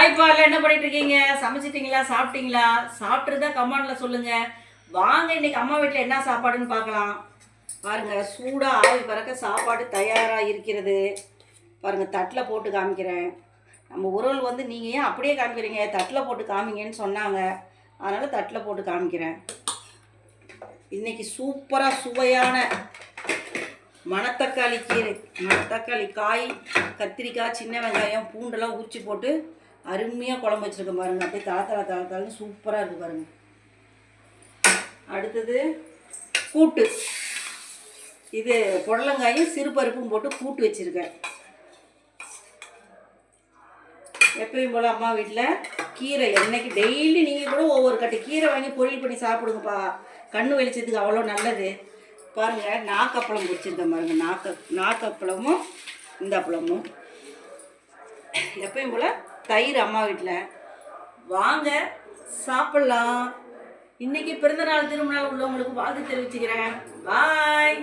ஹாய்ப்பால என்ன பண்ணிட்டு இருக்கீங்க? சமைச்சிட்டீங்களா? சாப்பிட்டீங்களா? சாப்பிட்டுருந்தா கமெண்ட்ல சொல்லுங்க. வாங்க இன்னைக்கு அம்மா வீட்டில் என்ன சாப்பாடுன்னு பார்க்கலாம். பாருங்க, சூடா ஆவி பறக்க சாப்பாடு தயாரா இருக்கிறது. பாருங்க, தட்டில் போட்டு காமிக்கிறேன். நம்ம உறவுகள் வந்து நீங்கள் ஏன் அப்படியே காமிக்கிறீங்க, தட்டில் போட்டு காமிங்கன்னு சொன்னாங்க. அதனால் தட்டில் போட்டு காமிக்கிறேன். இன்னைக்கு சூப்பராக சுவையான மணத்தக்காளி கீரை, மணத்தக்காளி காய், கத்திரிக்காய், சின்ன வெங்காயம், பூண்டெல்லாம் உரிச்சு போட்டு அருமையாக குழம்பு வச்சுருக்கேன் பாருங்கள். அப்படியே தளத்தளன்னு சூப்பராக இருக்குது பாருங்கள். அடுத்தது கூட்டு, இது புடலங்காயும் சிறுபருப்பும் போட்டு கூட்டு வச்சுருக்கேன். எப்பயும் போல் அம்மா வீட்டில் கீரை என்னைக்கு டெய்லி நீங்கள் கூட ஒவ்வொரு கட்டு கீரை வாங்கி பொரியல் பண்ணி சாப்பிடுங்கப்பா. கண்ணு வெளிச்சத்துக்கு அவ்வளோ நல்லது. பாருங்கள், நாக்கப்பழம் பிடிச்சிருக்கேன் பாருங்கள். நாக்கப்பழமும் இந்த அப்பளமும். எப்பயும் போல் தயிர் அம்மா வீட்டில். வாங்க சாப்பிட்லாம். இன்றைக்கி பிறந்தநாள் திருமணம் உள்ளவங்களுக்கு வாழ்த்து தெரிவிச்சுக்கிறேன். பாய்.